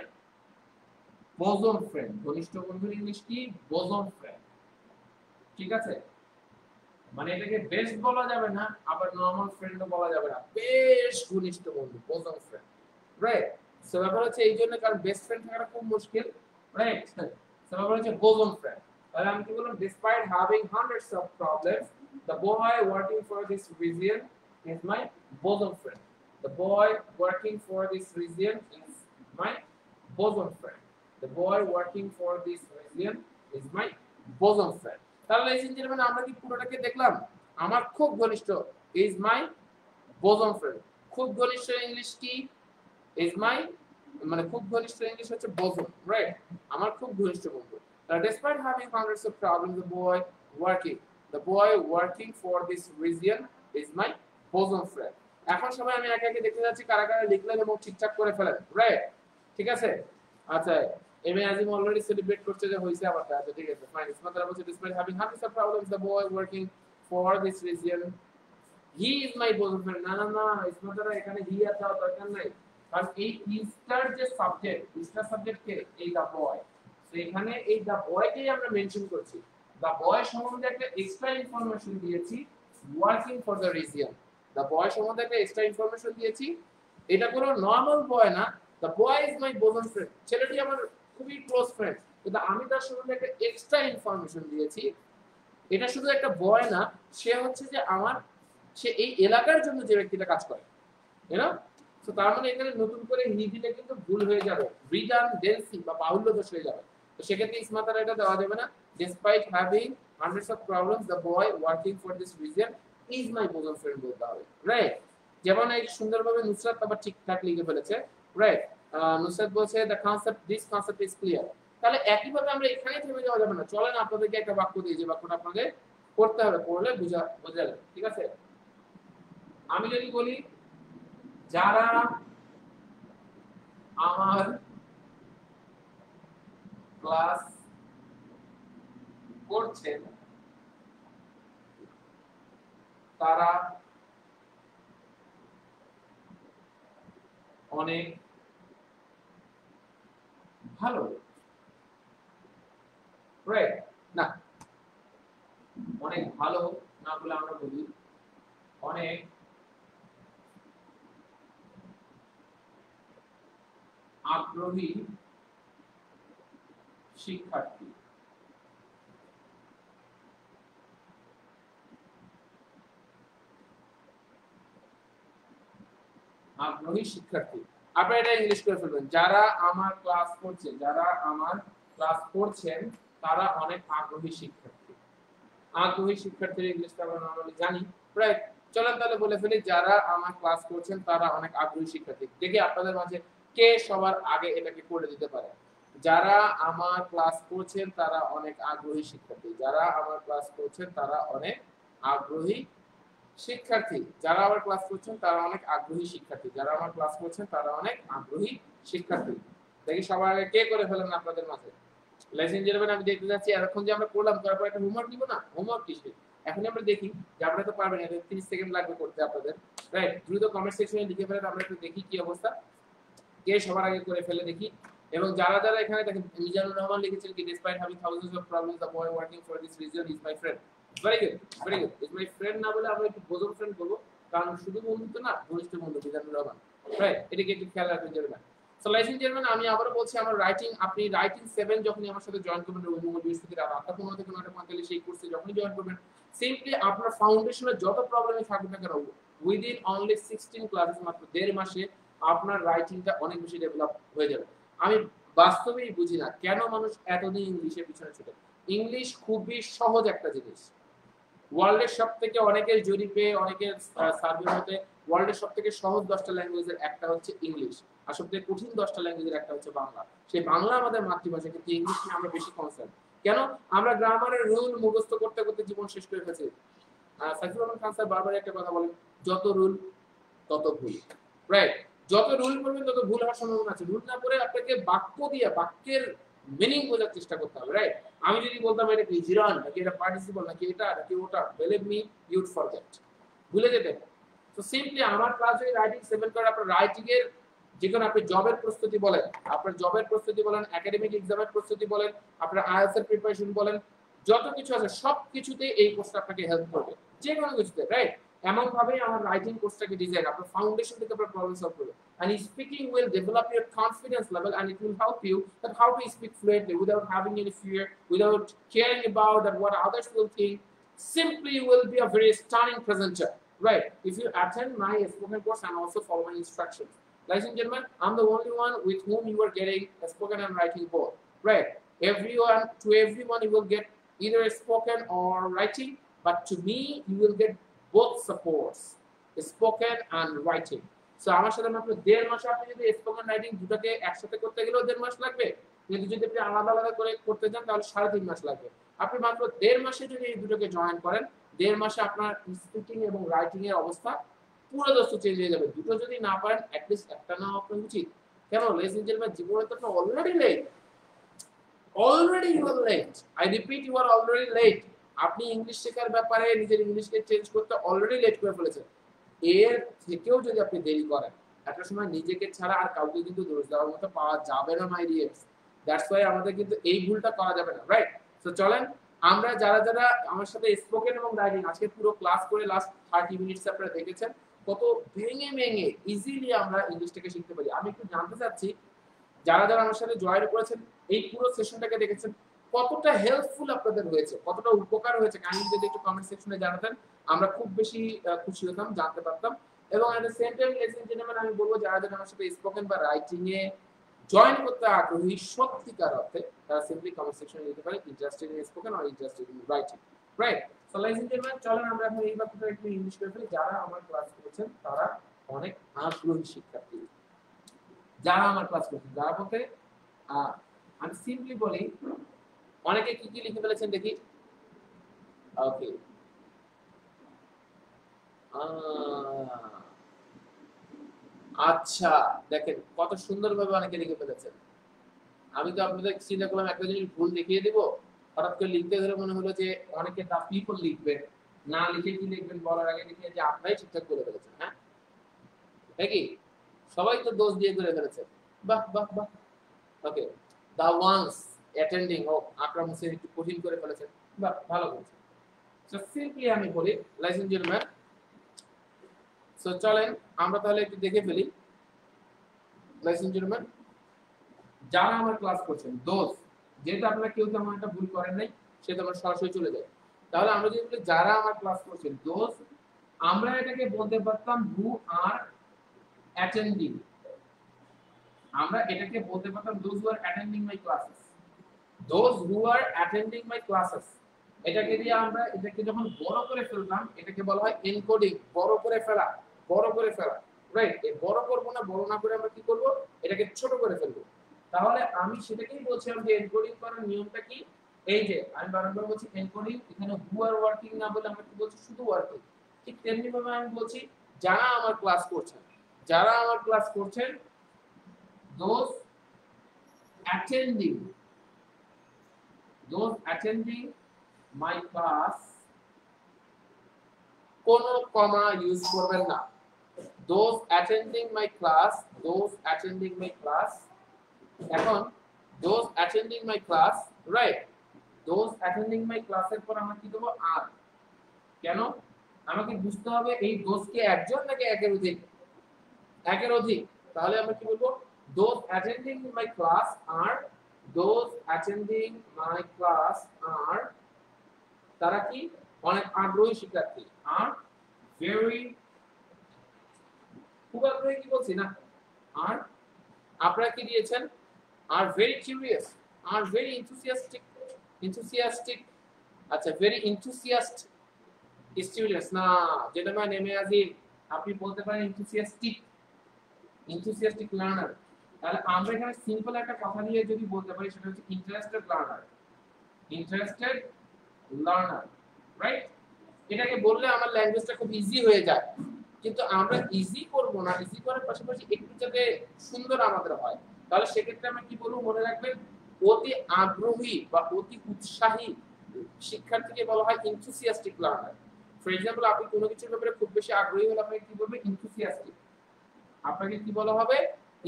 bosom ফ্রেন্ড। ঘনিষ্ঠ বন্ধুর ইংলিশ কি? bosom ফ্রেন্ড, ঠিক আছে? মানে এটাকে বেস্ট বলা যাবে না, আবার নরমাল ফ্রেন্ডও বলা যাবে না, বেশ ঘনিষ্ঠ বন্ধু, bosom ফ্রেন্ড, রাইট? সো ব্যাপার হচ্ছে এই জন্য, কারণ বেস্ট ফ্রেন্ড থাকাটা খুব মুশকিল, রাইট? সো ব্যাপার হচ্ছে bosom ফ্রেন্ড। তাহলে আমি কি বললাম, despite having hundreds of problems the boy working for this region is my bosom friend, the boy working for this region is my bosom friend, the boy working for this region is my bosom friend। তাহলে এই যে মানে আমরা কি পুরোটাকে দেখলাম, আমার খুব ঘনিষ্ঠ is my bosom friend, খুব ঘনিষ্ঠ ইংলিশ কি? is my, মানে খুব ঘনিষ্ঠ ইংলিশ হচ্ছে bosom, রাইট? আমার খুব ঘনিষ্ঠ বন্ধু। Despite having hundreds of problems the boy working for this region is my bosom friend। এখন সবাই আমি একে একে দেখতে যাচ্ছি কারা কারা লিখলেন এবং ঠিকঠাক করে ফেলেন, রাইট? ঠিক আছে? আচ্ছা, এমএ আজিম অলরেডি সেলিব্রেট করছে যে হইছে আমারটা, আচ্ছা ঠিক আছে, ফাইন। ইসমাতারা বলছে despite having hundreds of problems the boy working for this region he is my bosom friend। না না না, ইসমাতারা এখানে হি আর দেওয়ার দরকার নাই, কারণ এই ইস্টার যে সাবজেক্ট, ইস্টার সাবজেক্ট কে? এই দা বয়। তো এখানে এই দা বয়কেই আমরা মেনশন করছি, দা বয় সম্বন্ধে একটা এক্সট্রা ইনফরমেশন দিয়েছি, ওয়ার্কিং ফর দ্য রিজিয়ন। দা বয় সম্বন্ধে একটা এক্সট্রা ইনফরমেশন দিয়েছি, এটা কোনো নরমাল বয় না, the boy is my bosom friend, ছেলেটি আমার খুবই ক্লোজ ফ্রেন্ড, কিন্তু আমি তার সম্বন্ধে একটা এক্সট্রা ইনফরমেশন দিয়েছি। এটা শুধু একটা বয় না, সে হচ্ছে যে সে এই এলাকার জন্য যে ব্যক্তিটা কাজ করে, তাই না? তো তার মানে এখানে নতুন করে হি দিলে কিন্তু ভুল হয়ে যাবে, রিডান্ডেন্সি বা বাহুল্য দোষ হয়ে যাবে। তো সেক্ষেত্রে ইসমাতারা এটা দেওয়া যাবে না, despite having hundreds of problems the boy working for this region is my bosom friend বলতে হবে, রাইট? যেমন এই সুন্দরভাবে নুসরাত আবার ঠিকঠাক লিখে ফেলেছে, রাইট? নুসরাত বলছে this concept is clear। তাহলে একইভাবে আমরা এখানেই থেমে যাওয়া যাবে না, চলেন আপনাদেরকে একটা বাক্য দিই, যে বাক্যটা আপনাদের পড়তে হবে, পড়লে বোঝা যাবে, ঠিক আছে? আমি যদি বলি যারা আমার ক্লাস করছেন তারা অনেক ভালো, রাইট? না, অনেক ভালো না বলে আমরা বলি অনেক আগ্রহী শিক্ষার্থী। আগ্রহী শিক্ষার্থী, আপনারা এটা ইংলিশ করে ফেলবেন, যারা আমার ক্লাস করছেন, যারা আমার ক্লাস করছেন তারা অনেক আগ্রহী শিক্ষার্থী। আগ্রহী শিক্ষার্থীর ইংলিশটা আমরা নরমালি জানি, রাইট? চলেন তাহলে বলে ফেলি, যারা আমার ক্লাস করছেন তারা অনেক আগ্রহী শিক্ষার্থী। দেখি আপনাদের মাঝে কে সবার আগে এটাকে করে দিতে পারে। যারা আমার ক্লাস করছেন তারা অনেক আগ্রহী শিক্ষার্থী, যারা আমার ক্লাস করছেন তারা অনেক আগ্রহী শিক্ষার্থী, যারা আমার ক্লাস করছেন তারা অনেক আগ্রহী শিক্ষার্থী, যারা আমার ক্লাস করছেন তারা অনেক আগ্রহী শিক্ষার্থী। দেখি সবার আগে কে করে ফেলেন আপনাদের মাঝে। লেসেন জেরবেন আমি দেখতে যাচ্ছি, এতক্ষণ যে আমরা করলাম, তারপর একটা হোমওয়ার্ক দিব না? হোমওয়ার্ক কিসে? এখন আমরা দেখি যে আপনারা তো পারবেন, এটা 30 সেকেন্ড লাগবে করতে আপনাদের, রাইট? দ্রুত কমেন্ট সেকশনে লিখে ফেলেন, আমরা একটু দেখি কি অবস্থা, কে সবার আগে করে ফেলে দেখি। এবং যারা যারা এখানে দেখেন, মিজানুর রহমান লিখেছেন কি despite having thousands of problems the boy working for this reason is my friend. Very good, very good. Is my friend না বলে আমরা একটু বোঝন ফ্রেন্ড বলবো, কারণ শুধু বন্ধু তো না, ঘনিষ্ঠ বন্ধু মিজানুর রহমান, রাইট? এটাকে একটু খেয়াল রাখবেন জেরম্যান। সো লাইসেন্স জেরম্যান, আমি আবারও বলছি, আমার রাইটিং, আপনি রাইটিং 7 যখনই আমার সাথে জয়েন করবেন, রবিবার বৃহস্পতি রাত 8:15 থেকে 9:45 সেই কোর্সে যখনই জয়েন করবেন, সিম্পলি আপনার ফাউন্ডেশনের যত প্রবলেমই থাকুক না কেন, উইদিন অনলি 16 ক্লাসেস, মাত্র 1.5 মাসে আপনার রাইটিংটা অনেক বেশি ডেভেলপ হয়ে যাবে। আমি বাস্তবেই বুঝি না কেন মানুষ এতদিন ইংলিশের পিছনে ছুটে। ইংলিশ খুবই সহজ একটা জিনিস। ওয়ার্ল্ডের সবথেকে, অনেকের জরিপে, অনেকের সার্ভে মতে ওয়ার্ল্ডের সবথেকে সহজ 10টা ল্যাঙ্গুয়েজের একটা হচ্ছে ইংলিশ, আর সবথেকে কঠিন 10টা ল্যাঙ্গুয়েজের একটা হচ্ছে বাংলা। সেই বাংলা আমাদের মাতৃভাষা, কিন্তু ইংলিশ নিয়ে আমরা বেশি কনসার্ন কেন? আমরা গ্রামারের রুল মুখস্থ করতে করতে জীবন শেষ করে ফেলছি। সাইফুর রহমান খান স্যার বারবার একটা কথা বলেন, যত রুল তত ভুল, রাইট? যত রুল করবেন তত ভুল হওয়ার সম্ভাবনা আছে। রুল না করে আপনাকে বাক্য দিয়ে বাক্যের মিনিং বোঝার চেষ্টা করতে হবে, রাইট? আমি যদি বলতাম এটা কি জিরান নাকি এটা পার্টিসিপল নাকি এটা নাকি ওটা, believe me you would forget, ভুলে যেতেন। তো সিম্পলি আমার ক্লাস যদি রাইটিং 7 করে আপনার রাইটিং এর, যেখানে আপনি জবের প্রস্তুতি বলেন, আপনার জবের প্রস্তুতি বলেন, একাডেমিক এক্সামের প্রস্তুতি বলেন, আপনার আইএলটিএস এর প্রিপারেশন বলেন, যত কিছু আছে সব কিছুতে এই কোর্সটা আপনাকে হেল্প করবে, যে কোনো কিছুতে, রাইট? এমন ভাবেই আমার রাইটিং কোর্সটাকে ডিজাইন, আপনার ফাউন্ডেশন থেকে আপনার প্রবলেম সলভ করবে। And speaking will develop your confidence level, and it will help you that how to speak fluently without having any fear, without caring about that what others will think. Simply you will be a very stunning presenter, right? If you attend my spoken course and also follow my instructions. Ladies and gentlemen, I'm the only one with whom you are getting a spoken and writing both, right? Everyone you will get either a spoken or writing, but to me you will get both supports, spoken and writing. So আমার সাথে মাত্র 1.5 মাসে আপনি যদি স্পোকেন রাইটিং দুটোকে একসাথে করতে গেলেও 1.5 মাস লাগবে, কিন্তু যদি আপনি আলাদা আলাদা করে করতে চান তাহলে 3.5 মাস লাগবে। আপনি মাত্র 1.5 মাসে যদি এই দুটোকে জয়েন করেন, 1.5 মাসে আপনার স্পিকিং এবং রাইটিং এর অবস্থা পুরো দস্ত চেঞ্জ হয়ে যাবে। দুটো যদি না পারেন, অ্যাটলিস্ট একটা না আপনার উচিত। কেন? লেডিস এন্ড জেন্টলম্যান, জীবনে তো already late, already you are late, I repeat, you are already late. আপনি ইংলিশ শেখার ব্যাপারে নিজের ইংলিশকে চেঞ্জ করতে অলরেডি লেট করে ফেলেছেন। এর থেকেও যদি আপনি দেরি করেন, একটা সময় নিজেকে ছাড়া আর কাউকে কিন্তু দোষ দেওয়ার মতো পাওয়া যাবে না, মাই ডিয়ার্স। দ্যাটস ওয়াই আমাদের কিন্তু এই ভুলটা করা যাবে না, রাইট? তো চলেন আমরা যারা যারা আমার সাথে স্পোকেন এবং রাইটিং আজকে পুরো ক্লাস করে লাস্ট 30 মিনিটস আপনারা দেখেছেন, কত ভেঙে ভেঙে ইজিলি আমরা ইংলিশটাকে শিখতে পারি। আমি একটু জানতে চাচ্ছি, যারা যারা আমার সাথে জয়েন করেছেন, এই পুরো সেশনটাকে দেখেছেন, কতটা হেল্পফুল আপনাদের হয়েছে, কতটা উপকার হয়েছে, কাইন্ডলি যদি একটু কমেন্ট সেকশনে জানাতেন, আমরা খুব বেশি খুশি হতাম, জানতে পারতাম। এবং at the same time ladies and gentleman, আমি বলবো যারা যারা আমার সাথে স্পোকেন বা রাইটিং এ জয়েন করতে আগ্রহী সত্যিকার অর্থে, তারা সিম্পলি কমেন্ট সেকশনে লিখতে পারে interested in spoken or interested in writing, right? So ladies and gentleman, চলেন আমরা এখন এই ব্যাপারটা একটু ইংলিশ করে ফেলি। যারা আমার ক্লাস করেছেন তারা অনেক আগ্রহী শিক্ষার্থী, যারা আমার ক্লাস করছেন, যারা বলতে আমি সিম্পলি বলি, অনেকে কি কি লিখে ফেলেছেন দেখি। ওকে, আচ্ছা, দেখেন কত সুন্দরভাবে অনেকে লিখে ফেলেছেন। আমি তো আপনাদের চিন্তা করলাম একটা জিনিস ভুল দেখিয়ে দিব, হঠাৎ করে লিখতে ধরে মনে হলো যে অনেকে দা পিপল লিখবেন, না লিখে কি লিখবেন বলার আগে লিখে যে আপনারাই ঠিকঠাক করে ফেলেছেন। হ্যাঁ, নাকি সবাই তো দোষ দিয়ে করে ফেলেছে। বাহ বাহ বাহ। ওকে, দা ওয়ান্স অ্যাটেন্ডিং, ও আকরাম হোসেন একটু কঠিন করে ফেলেছেন, বাহ ভালো বলছেন। সো সিম্পলি আমি বলি, লাইসেন্স জেন্টলম্যান, সো চলেন আমরা তাহলে একটু দেখে ফেলি। লাইসেন্স জেন্টলম্যান, যারা আমার ক্লাস করছেন, দোষ, যেহেতু আপনারা কেউ তেমন একটা ভুল করেন নাই, সেটা আমরা সরাসরি চলে যায়। তাহলে আমরা যদি বলি যারা আমার ক্লাস করছেন, দোষ, আমরা এটাকে বলতে পারতাম হু আর অ্যাটেন্ডিং, আমরা এটাকে বলতে পারতাম those who R attending my classes, those who R attending my classes. এটাকে দিয়ে আমরা এটাকে যখন বড় করে ফেলতাম, এটাকে বলা হয় এনকোডিং, বড় করে ফেলা, বড় করে ফেলা, রাইট? এই বড় করব না, বড় না করে আমরা কি করব, এটাকে ছোট করে ফেলবো। তাহলে আমি সেটাকেই বলছিলাম যে এনকোডিং করার নিয়মটা কি। এই যে আমি বারবার বলছি এনকোডিং, এখানে হু আর ওয়ার্কিং না বলে আমরা কি বলছি, শুধু ওয়ার্কিং। ঠিক তেমনি ভাবে আমি বলছি যারা আমার ক্লাস করছেন, যারা আমার ক্লাস করছেন, those attending, those attending my class কোনো কমা ইউজ করবেন না। those attending my class, those attending my class, এখন those attending my class, right, those attending my class এর পর আমরা কি দেব আর। কেন আমাকে বুঝতে হবে এই those কে একজন নাকি একের অধিক, একের অধিক, তাহলে আমরা কি বলবো those attending my class are, those attending my class are, তারা কি অনেক আগ্রহী শিক্ষার্থী, are very, খুব আগ্রহী কি বলছি না, আর আপনারা কি দিয়েছেন are very curious, are very enthusiastic, enthusiastic, আচ্ছা very enthusiastic students না, যেটা মানে নেমে আসি আপনি বলতে পারেন enthusiastic, enthusiastic learner, তাহলে আমরা এখানে সিম্পল একটা কথা দিয়ে যদি বলতে পারি সেটা হচ্ছে interested learner, interested learner, right. এটাকে বললে আমার ল্যাঙ্গুয়েজটা খুব ইজি হয়ে যায়, কিন্তু আমরা ইজি করব না, ইজি করার পাশাপাশি একটু যাতে সুন্দর আমাদের হয়, তাহলে সেক্ষেত্রে আমরা কি বলবো মনে রাখবেন অতি আগ্রহী বা অতি উৎসাহী শিক্ষার্থীকে বলা হয় enthusiastic learner। ফর এক্সাম্পল আপনি কোনো কিছুর ব্যাপারে খুব বেশি আগ্রহী হলে আপনাকে কি বলবে enthusiastic, আপনাকে কি বলা হবে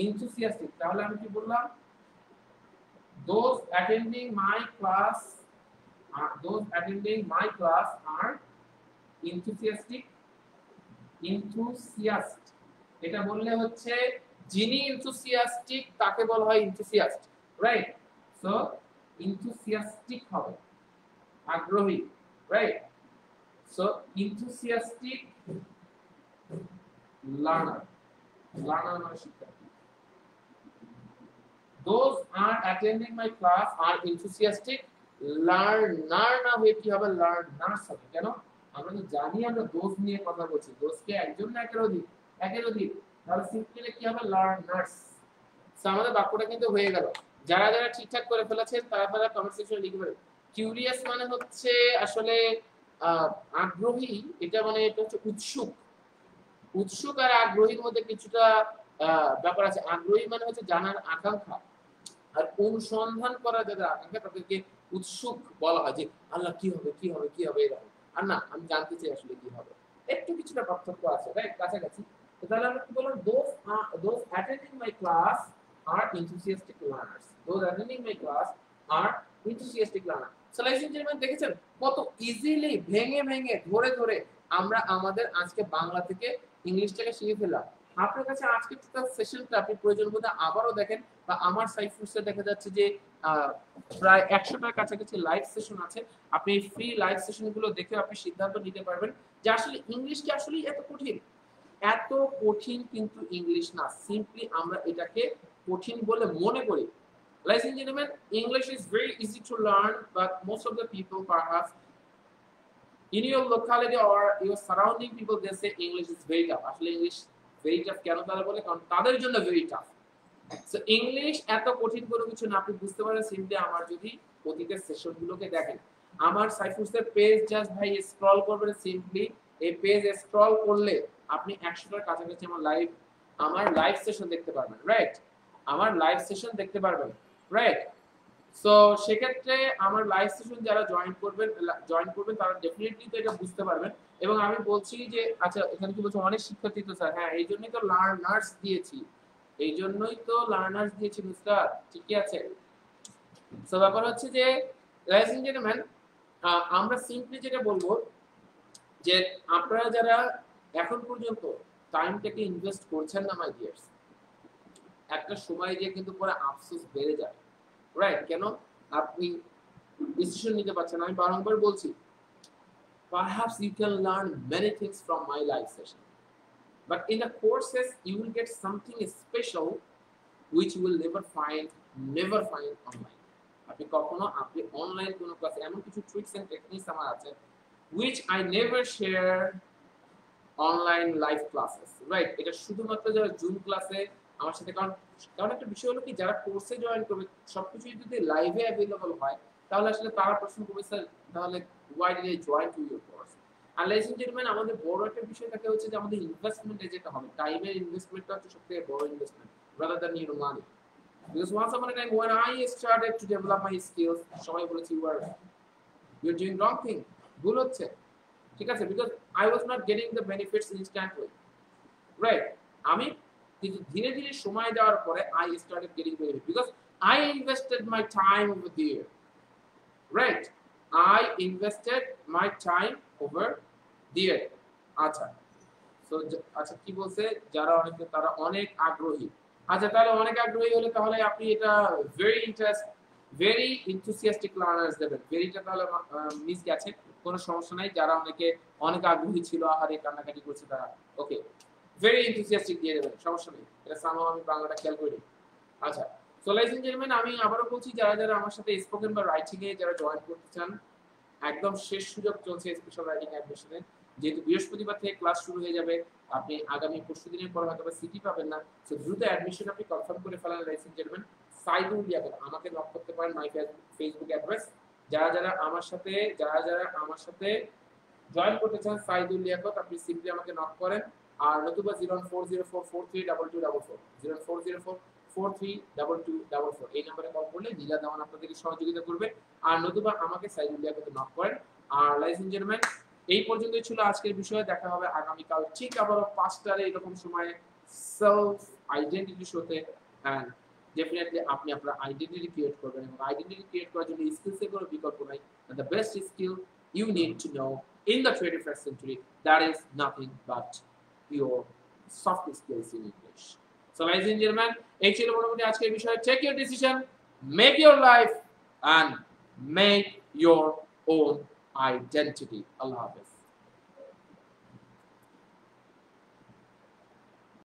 enthusiastic। তাহলে আমি কি বললাম those attending my class, those attending my class are enthusiastic, enthusiast, এটা বললে হচ্ছে যিনি enthusiastic তাকে বলা হয় enthusiast, রাইট। সো enthusiastic হবে আগ্রহী, right. So enthusiastic learner, learner মানে শিক্ষার্থী। those are attending my class are enthusiastic learner, না হয়ে কি হবে learners হবে। কেন আমরা তো জানি আমরা দোষ নিয়ে কথা বলছি, দোষ কে একজন না একের অধিক, একের অধিক, তাহলে সিম্পলি কি হবে লার্নার্স। সো আমাদের বাক্যটা কিন্তু হয়ে গেল। যারা যারা ঠিকঠাক করে ফেলেছেন তারা তারা কমেন্ট সেকশনে লিখে পারেন। কিউরিয়াস মানে হচ্ছে আসলে আগ্রহী, এটা মানে এটা হচ্ছে উৎসুক, উৎসুক আর আগ্রহীর মধ্যে কিছুটা ব্যাপার আছে। আগ্রহী মানে হচ্ছে জানার আকাঙ্ক্ষা, আর অনুসন্ধান করার যাদের আকাঙ্ক্ষা তাদেরকে উৎসুক বলা হয়, যে আল্লাহ কি হবে কি হবে কি হবে এরকম, আর না আমি জানতে চাই আসলে কি হবে, একটু কিছুটা পার্থক্য আছে, রাইট, কাছাকাছি। তো তাহলে আমরা কি বললাম those attending my class are enthusiastic learners, those attending my class are enthusiastic learners। So ladies and gentleman দেখেছেন কত ইজিলি ভেঙে ভেঙে ধরে ধরে আমরা আমাদের আজকে বাংলা থেকে ইংলিশটাকে শিখে ফেললাম। আপনার কাছে আজকে টোটাল সেশনটা আপনি প্রয়োজন বোধে আবারও দেখেন, বা আমার সাইট ফুডসে দেখা যাচ্ছে যে প্রায় 100টার কাছাকাছি লাইভ সেশন আছে। আপনি ফ্রি লাইভ সেশনগুলো দেখে আপনি সিদ্ধান্ত নিতে পারবেন যে আসলে ইংলিশ কি আসলে এত কঠিন। এত কঠিন কিন্তু ইংলিশ না, সিম্পলি আমরা এটাকে কঠিন বলে মনে করি। Ladies and gentlemen, English is very easy to learn, but most of the people perhaps in your locality or your surrounding people they say English is very tough. আসলে ইংলিশ very tough কেন তারা বলে, কারণ তাদের জন্য very tough। সো ইংলিশ এত কঠিন কোনো কিছু না, আপনি বুঝতে পারেন সিম্পলি আমার যদি অতীতের সেশনগুলোকে দেখেন। আমার সাইফুসের পেজ জাস্ট ভাই স্ক্রল করবেন, সিম্পলি এই পেজ স্ক্রল করলে আপনি 100টার কাছাকাছি আমার লাইভ সেশন দেখতে পারবেন, রাইট, আমার লাইভ সেশন দেখতে পারবেন, রাইট। সো সেক্ষেত্রে আমার লাইভ সেশন যারা জয়েন করবেন তারা ডেফিনেটলি তো এটা বুঝতে পারবেন। এবং আমি বলছি যে আচ্ছা এখানে কি বলছো অনেক শিক্ষার্থী তো স্যার, হ্যাঁ এই জন্যই তো লার্নার্স দিয়েছি, এই জন্যই তো লার্নার্স দিয়েছি মিস্টার, ঠিকই আছে। সো ব্যাপার হচ্ছে যে ladies and gentlemen, আমরা সিম্পলি যেটা বলবো যে আপনারা যারা এখন পর্যন্ত টাইমটাকে ইনভেস্ট করছেন না মাই ডিয়ার্স, একটা সময় গিয়ে কিন্তু পরে আফসোস বেড়ে যায়, রাইট। কেন আপনি ডিসিশন নিতে পারছেন। আমি বারংবার বলছি perhaps you can learn many things from my live session, but in the courses you will get something special which you will never find online. আপনি কখনো আপনি অনলাইন কোনো ক্লাসে এমন কিছু ট্রিক্স এন্ড টেকনিকস আমার আছে which I never share online live classes, right. এটা শুধুমাত্র যারা জুম ক্লাসে আমার সাথে, কারণ একটা বিষয় হলো কি যারা কোর্সে জয়েন করবে সবকিছু যদি লাইভে অ্যাভেলেবল হয় তাহলে আসলে তারা প্রশ্ন করবে স্যার তাহলে why did I join to your course? R ladies and gentlemen, আমাদের বড় একটা বিষয় থাকে হচ্ছে যে আমাদের ইনভেস্টমেন্টে যেটা হবে, টাইমের ইনভেস্টমেন্টটা হচ্ছে সবথেকে বড় investment rather than your money. Because once upon a time when I started to develop my skills, সবাই বলেছে you're doing wrong thing, ভুল হচ্ছে। ঠিক আছে, because I was not getting the benefits instantly, right? আমি ধীরে ধীরে সময় দেওয়ার পরে I started getting benefit because I invested my time over there, right? I invested my time over there. আচ্ছা, তো আচ্ছা কি বলছে, যারা অনেকে তারা অনেক আগ্রহী। আচ্ছা তাহলে অনেক আগ্রহী হলে তাহলে আপনি এটা ভেরি ইনথুসিয়াস্টিক লার্নার্স দেবেন। ভেরিটা তাহলে মিস গেছে, কোনো সমস্যা নাই। যারা অনেক আগ্রহী ছিল, আহারে কান্নাকাটি করছে, তারা ওকে ভেরি ইনথুসিয়াস্টিক দিয়ে দেবেন, সমস্যা নেই। এটা সামহাও আমি বাংলাটা খেয়াল করি। আচ্ছা, সো লাইজ এন্ড জেন্টলম্যান, আমি আবারও বলছি, যারা যারা আমার সাথে স্পোকেন বা রাইটিং এ যারা জয়েন করতে চান, একদম শেষ সুযোগ চলছে স্পেশাল রাইটিং অ্যাডমিশনের। যেহেতু বৃহস্পতিবার থেকে ক্লাস শুরু হয়ে যাবে, আপনি আগামী পরশু দিনের পর হয়তো সিটি পাবেন না, সো দ্রুত অ্যাডমিশন আপনি কনফার্ম করে ফেলেন। Ladies and gentleman, Saidul Liaquat আমাকে নক করতে পারেন, মাই ফেসবুক অ্যাড্রেস। যারা যারা আমার সাথে জয়েন করতে চান সাইদুল লিয়াকত, আপনি সিম্পলি আমাকে নক করেন। আর নতুবা 01404432244 04044322244 এই নম্বরে কল করলে নীলা দেওয়ান আপনাদেরকে সহযোগিতা করবে। আর নতুবা আমাকে সাইদুল লিয়াকতে নক করেন। আর লাইজ এন্ড জেন্টলম্যান, এই পর্যন্তই ছিল আজকের বিষয়। দেখা হবে আগামীকাল ঠিক আবারও 5টায় এরকম সময়ে সেলফ আইডেন্টিটি শোতে। এন্ড ডেফিনেটলি আপনি আপনার আইডেন্টিটি ক্রিয়েট করবেন, এবং আইডেন্টিটি ক্রিয়েট করার জন্য স্কিলসের কোনো বিকল্প নাই। The best skill you need to know in the 21st century, that is nothing but your soft skills in English. So ladies and gentlemen, এই ছিল মোটামুটি আজকের বিষয়। Take your decision, make your life and make your own identity. Allah Hafiz.